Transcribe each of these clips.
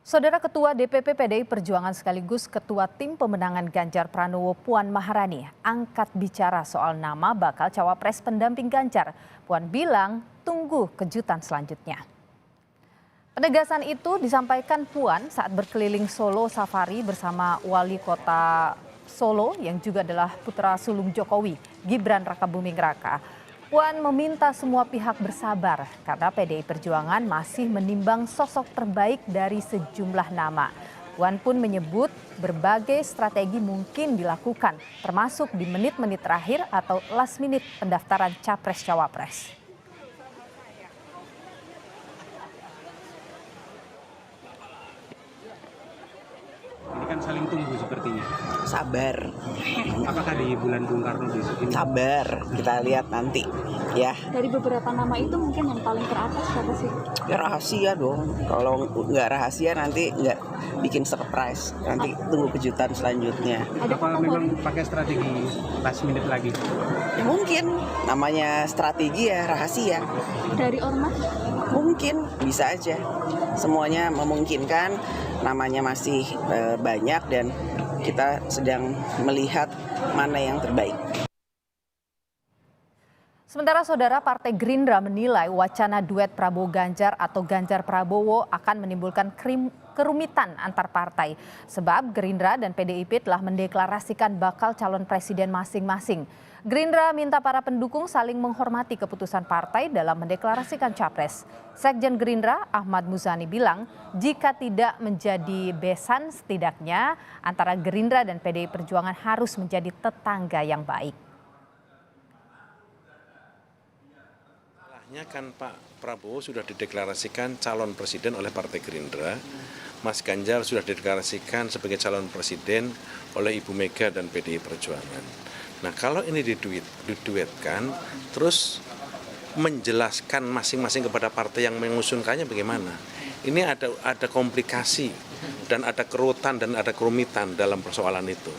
Saudara Ketua DPP PDI Perjuangan sekaligus Ketua Tim Pemenangan Ganjar Pranowo Puan Maharani angkat bicara soal nama bakal cawapres pendamping Ganjar. Puan bilang tunggu kejutan selanjutnya. Penegasan itu disampaikan Puan saat berkeliling Solo Safari bersama Wali Kota Solo yang juga adalah putra sulung Jokowi, Gibran Rakabuming Raka. Puan meminta semua pihak bersabar karena PDI Perjuangan masih menimbang sosok terbaik dari sejumlah nama. Puan pun menyebut berbagai strategi mungkin dilakukan, termasuk di menit-menit terakhir atau last minute pendaftaran Capres-Cawapres. Ini kan saling tunggu sepertinya. Sabar. Apakah di bulan Bung Karno besok ini? Sabar, kita lihat nanti ya. Dari beberapa nama itu mungkin yang paling teratas siapa sih? Ya rahasia dong. Kalau nggak rahasia nanti nggak bikin surprise. Nanti tunggu kejutan selanjutnya. Apa memang pakai strategi last minute lagi? Ya mungkin namanya strategi ya rahasia. Dari ormas? Mungkin bisa aja. Semuanya memungkinkan. Namanya masih banyak dan kita sedang melihat mana yang terbaik. Sementara saudara Partai Gerindra menilai wacana duet Prabowo Ganjar atau Ganjar Prabowo akan menimbulkan kerumitan antar partai. Sebab Gerindra dan PDIP telah mendeklarasikan bakal calon presiden masing-masing. Gerindra minta para pendukung saling menghormati keputusan partai dalam mendeklarasikan capres. Sekjen Gerindra Ahmad Muzani bilang jika tidak menjadi besan setidaknya antara Gerindra dan PDI Perjuangan harus menjadi tetangga yang baik. Kan Pak Prabowo sudah dideklarasikan calon presiden oleh Partai Gerindra, Mas Ganjar sudah dideklarasikan sebagai calon presiden oleh Ibu Mega dan PDI Perjuangan. Nah kalau ini diduetkan, terus menjelaskan masing-masing kepada partai yang mengusungkannya bagaimana? Ini ada komplikasi dan ada kerutan dan ada kerumitan dalam persoalan itu.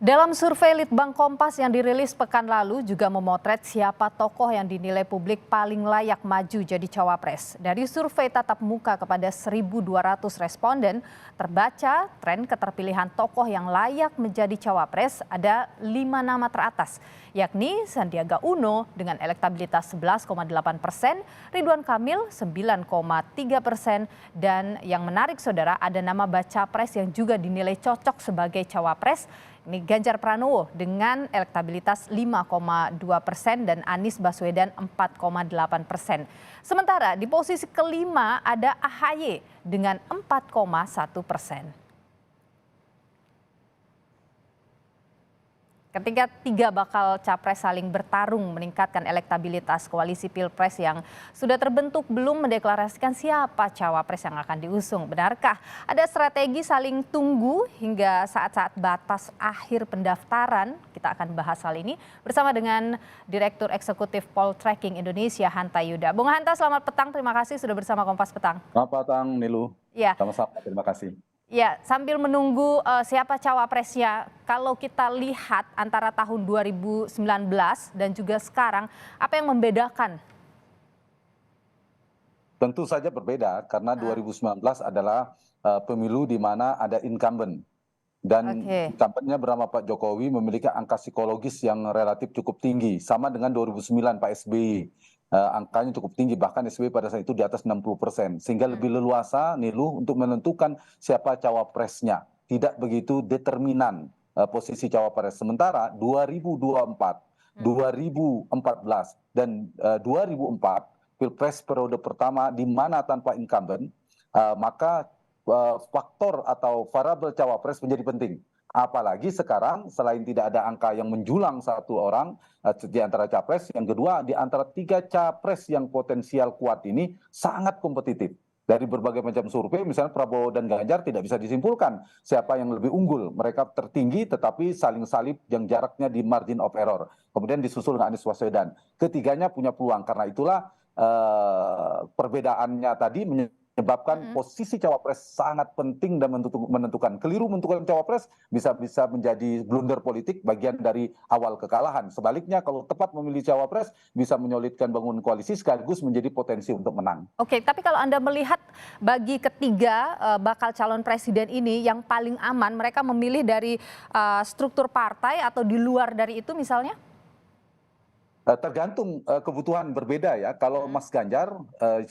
Dalam survei Litbang Kompas yang dirilis pekan lalu juga memotret siapa tokoh yang dinilai publik paling layak maju jadi cawapres. Dari survei tatap muka kepada 1.200 responden, terbaca tren keterpilihan tokoh yang layak menjadi cawapres ada 5 nama teratas, yakni Sandiaga Uno dengan elektabilitas 11,8%, Ridwan Kamil 9,3%, dan yang menarik saudara ada nama baca pres yang juga dinilai cocok sebagai cawapres. Ini Ganjar Pranowo dengan elektabilitas 5,2% dan Anies Baswedan 4,8%. Sementara di posisi kelima ada AHY dengan 4,1%. Ketika 3 bakal capres saling bertarung meningkatkan elektabilitas, koalisi Pilpres yang sudah terbentuk belum mendeklarasikan siapa cawapres yang akan diusung. Benarkah ada strategi saling tunggu hingga saat-saat batas akhir pendaftaran? Kita akan bahas hal ini bersama dengan Direktur Eksekutif Poltreking Indonesia, Hanta Yuda. Bung Hanta, selamat petang. Terima kasih sudah bersama Kompas Petang. Selamat petang, Nilu. Ya. Sama-sama, terima kasih. Ya, sambil menunggu siapa cawapresnya, kalau kita lihat antara tahun 2019 dan juga sekarang, apa yang membedakan? Tentu saja berbeda, karena 2019 adalah pemilu di mana ada incumbent. Dan incumbentnya bernama Pak Jokowi memiliki angka psikologis yang relatif cukup tinggi, sama dengan 2009 Pak SBY. Angkanya cukup tinggi, bahkan SBY pada saat itu di atas 60%, sehingga lebih leluasa Nilu untuk menentukan siapa cawapresnya, tidak begitu determinan posisi cawapres. Sementara 2024, 2014 dan 2004 Pilpres periode pertama di mana tanpa incumbent, maka faktor atau variabel cawapres menjadi penting. Apalagi sekarang selain tidak ada angka yang menjulang satu orang di antara capres, yang kedua di antara 3 capres yang potensial kuat ini sangat kompetitif. Dari berbagai macam survei, misalnya Prabowo dan Ganjar tidak bisa disimpulkan siapa yang lebih unggul. Mereka tertinggi tetapi saling salib yang jaraknya di margin of error. Kemudian disusul dengan Anies Baswedan. Ketiganya punya peluang, karena itulah perbedaannya tadi menyebabkan posisi cawapres sangat penting dan menentukan. Keliru menentukan cawapres bisa menjadi blunder politik, bagian dari awal kekalahan. Sebaliknya kalau tepat memilih cawapres bisa menyolidkan bangun koalisi sekaligus menjadi potensi untuk menang. Oke, tapi kalau Anda melihat bagi ketiga bakal calon presiden ini yang paling aman, mereka memilih dari struktur partai atau di luar dari itu misalnya? Tergantung kebutuhan berbeda ya. Kalau Mas Ganjar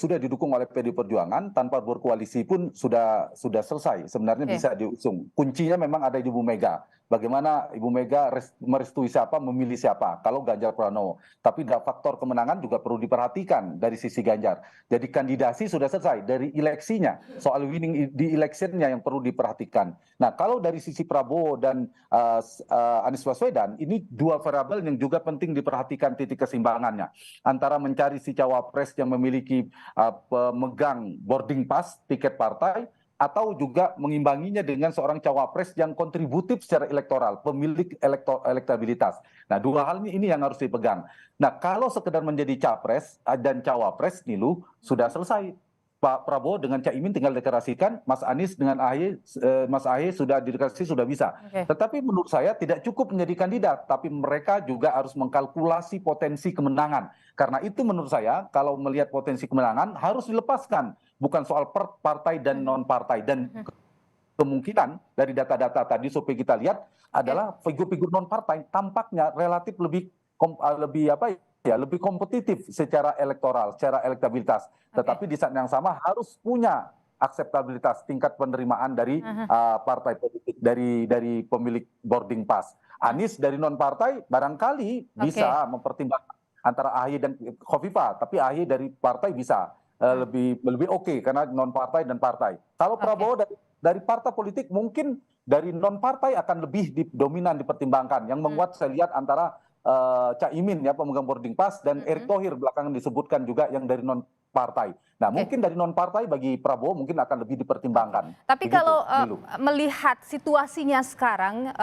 sudah didukung oleh PD Perjuangan, tanpa berkoalisi pun sudah selesai. Sebenarnya bisa diusung. Kuncinya memang ada di Ibu Mega. Bagaimana Ibu Mega merestui siapa, memilih siapa. Kalau Ganjar Pranowo. Tapi faktor kemenangan juga perlu diperhatikan dari sisi Ganjar. Jadi kandidasi sudah selesai. Dari eleksinya, soal winning di electionnya yang perlu diperhatikan. Nah, kalau dari sisi Prabowo dan Anies Baswedan, ini dua variabel yang juga penting diperhatikan titik keseimbangannya. Antara mencari si cawapres yang memiliki pemegang boarding pass, tiket partai, atau juga mengimbanginya dengan seorang cawapres yang kontributif secara elektoral, pemilik elektabilitas. Nah, dua hal ini yang harus dipegang. Nah, kalau sekedar menjadi capres dan cawapres, Nilu, sudah selesai. Pak Prabowo dengan Caimin tinggal deklarasikan, Mas Anies dengan AHY, Mas AHY sudah dideklarasi sudah bisa. Tetapi menurut saya tidak cukup menjadi kandidat, tapi mereka juga harus mengkalkulasi potensi kemenangan. Karena itu menurut saya kalau melihat potensi kemenangan harus dilepaskan, bukan soal partai dan non partai. Dan kemungkinan dari data-data tadi survei kita lihat adalah figur-figur non partai tampaknya relatif lebih kompetitif secara elektoral, secara elektabilitas. Tetapi di saat yang sama harus punya akseptabilitas, tingkat penerimaan dari partai politik, dari pemilik boarding pass. Anies dari non partai barangkali bisa mempertimbangkan antara AHY dan Khofifah, tapi AHY dari partai bisa lebih oke karena non partai dan partai. Kalau Prabowo dari partai politik mungkin dari non partai akan lebih dominan dipertimbangkan. Yang menguat saya lihat antara Caimin ya pemegang boarding pass dan Erick Thohir belakangan disebutkan juga yang dari non partai. Nah, mungkin dari non partai bagi Prabowo mungkin akan lebih dipertimbangkan. Tapi kalau melihat situasinya sekarang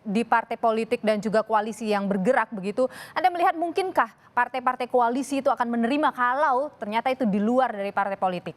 di partai politik dan juga koalisi yang bergerak begitu, Anda melihat mungkinkah partai-partai koalisi itu akan menerima kalau ternyata itu di luar dari partai politik?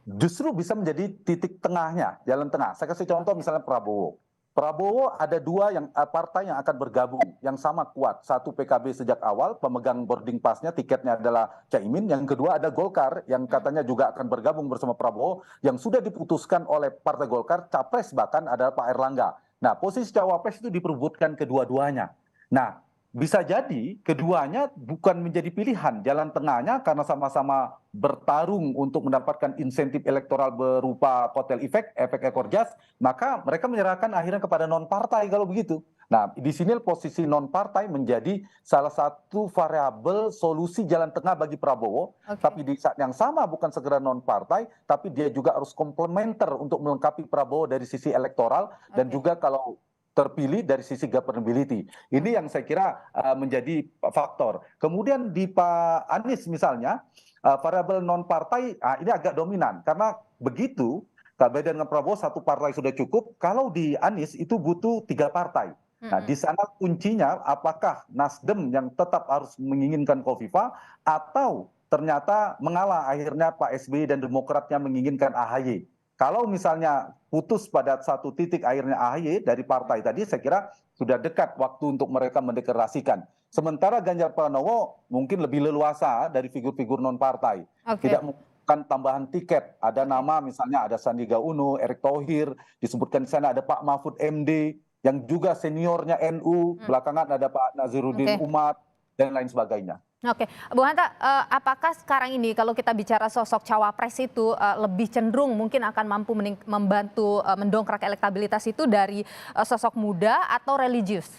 Justru bisa menjadi titik tengahnya, jalan tengah. Saya kasih contoh misalnya Prabowo. Prabowo ada dua partai yang akan bergabung yang sama kuat. Satu PKB sejak awal, pemegang boarding pass-nya, tiketnya adalah Caimin. Yang kedua ada Golkar yang katanya juga akan bergabung bersama Prabowo yang sudah diputuskan oleh Partai Golkar, capres bahkan adalah Pak Erlangga. Nah, posisi cawapres itu diperebutkan kedua-duanya. Nah, bisa jadi keduanya bukan menjadi pilihan, jalan tengahnya karena sama-sama bertarung untuk mendapatkan insentif elektoral berupa kotel efek ekor jas, maka mereka menyerahkan akhirnya kepada non partai kalau begitu. Nah, di sini posisi non partai menjadi salah satu variabel solusi jalan tengah bagi Prabowo, tapi di saat yang sama bukan segera non partai, tapi dia juga harus komplementer untuk melengkapi Prabowo dari sisi elektoral dan juga kalau terpilih dari sisi governability. Ini yang saya kira menjadi faktor. Kemudian di Pak Anies misalnya, variabel non partai ini agak dominan karena begitu beda dengan Prabowo satu partai sudah cukup. Kalau di Anies itu butuh 3 partai. Nah, di sana kuncinya apakah Nasdem yang tetap harus menginginkan Khofifah atau ternyata mengalah akhirnya Pak SBY dan Demokratnya menginginkan AHY. Kalau misalnya putus pada satu titik akhirnya AHY dari partai tadi, saya kira sudah dekat waktu untuk mereka mendeklarasikan. Sementara Ganjar Pranowo mungkin lebih leluasa dari figur-figur non partai. Tidak membutuhkan tambahan tiket. Ada nama misalnya ada Sandiaga Uno, Erick Thohir, disebutkan di sana ada Pak Mahfud MD yang juga seniornya NU, belakangan ada Pak Nazaruddin Umar dan lain sebagainya. Oke, Bu Hanta, apakah sekarang ini kalau kita bicara sosok cawapres itu lebih cenderung mungkin akan mampu membantu mendongkrak elektabilitas itu dari sosok muda atau religius?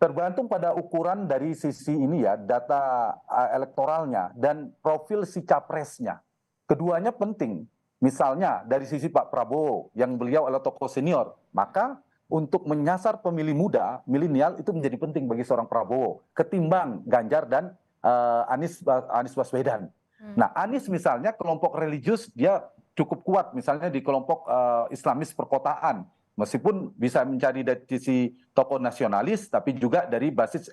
Tergantung pada ukuran dari sisi ini ya, data elektoralnya dan profil si capresnya. Keduanya penting. Misalnya dari sisi Pak Prabowo yang beliau adalah tokoh senior, maka untuk menyasar pemilih muda, milenial itu menjadi penting bagi seorang Prabowo ketimbang Ganjar dan Anies Baswedan. Nah, Anies misalnya kelompok religius dia cukup kuat misalnya di kelompok Islamis perkotaan Meskipun bisa mencari dari sisi tokoh nasionalis, tapi juga dari basis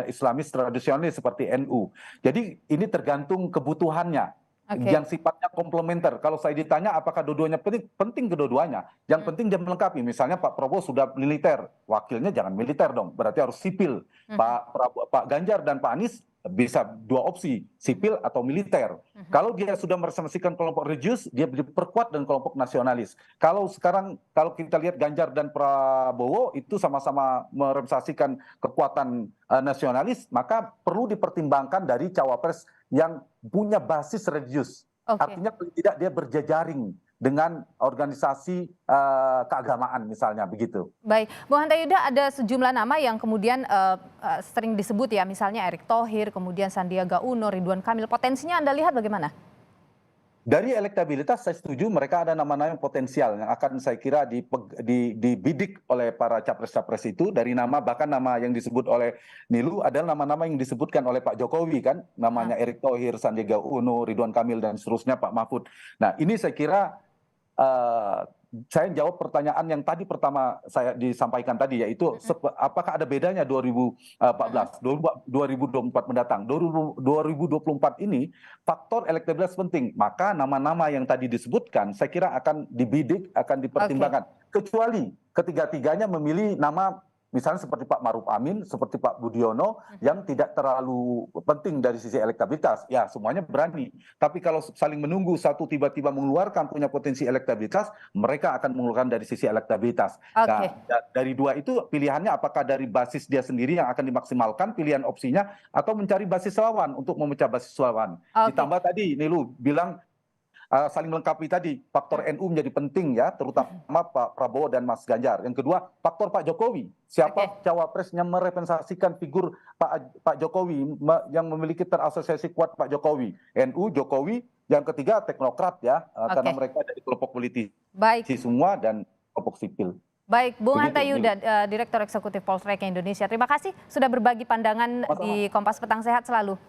Islamis tradisionalis seperti NU. Jadi ini tergantung kebutuhannya. Yang sifatnya komplementer. Kalau saya ditanya apakah dua-duanya penting, penting kedua-duanya. Yang penting dia melengkapi. Misalnya Pak Prabowo sudah militer, wakilnya jangan militer dong, berarti harus sipil. Pak Ganjar dan Pak Anies bisa dua opsi, sipil atau militer. Kalau dia sudah merepresentasikan kelompok religius, dia diperkuat dengan kelompok nasionalis. Kalau sekarang, kalau kita lihat Ganjar dan Prabowo itu sama-sama merepresentasikan kekuatan nasionalis, maka perlu dipertimbangkan dari cawapres yang punya basis religius. Artinya paling tidak dia berjejaring dengan organisasi keagamaan misalnya begitu. Baik, Bung Hantayuda, ada sejumlah nama yang kemudian sering disebut ya, misalnya Erick Thohir, kemudian Sandiaga Uno, Ridwan Kamil. Potensinya Anda lihat bagaimana? Dari elektabilitas saya setuju mereka ada nama-nama yang potensial yang akan saya kira dibidik oleh para capres-capres itu. Dari nama, bahkan nama yang disebut oleh Nilu adalah nama-nama yang disebutkan oleh Pak Jokowi kan, namanya Erick Thohir, Sandiaga Uno, Ridwan Kamil dan seterusnya, Pak Mahfud. Nah ini saya kira saya jawab pertanyaan yang tadi pertama saya disampaikan tadi, yaitu apakah ada bedanya 2014, 2024 mendatang. 2024 ini faktor elektabilitas penting, maka nama-nama yang tadi disebutkan saya kira akan dibidik, akan dipertimbangkan. Kecuali ketiga-tiganya memilih nama misalnya seperti Pak Maruf Amin, seperti Pak Budiono, yang tidak terlalu penting dari sisi elektabilitas. Ya, semuanya berani. Tapi kalau saling menunggu, satu tiba-tiba mengeluarkan punya potensi elektabilitas, mereka akan mengeluarkan dari sisi elektabilitas. Nah, dari dua itu pilihannya apakah dari basis dia sendiri yang akan dimaksimalkan pilihan opsinya, atau mencari basis lawan untuk memecah basis lawan. Ditambah tadi, Nilu bilang, saling melengkapi tadi, faktor NU menjadi penting ya, terutama Pak Prabowo dan Mas Ganjar. Yang kedua, faktor Pak Jokowi. Siapa cawapres yang merepresentasikan figur Pak Jokowi, yang memiliki terasosiasi kuat Pak Jokowi. NU, Jokowi. Yang ketiga, teknokrat ya, karena mereka dari kelompok politisi semua dan kelompok sipil. Baik, Bung Hantayuda, Direktur Eksekutif Poltreking Indonesia. Terima kasih sudah berbagi pandangan di Kompas Petang. Sehat selalu.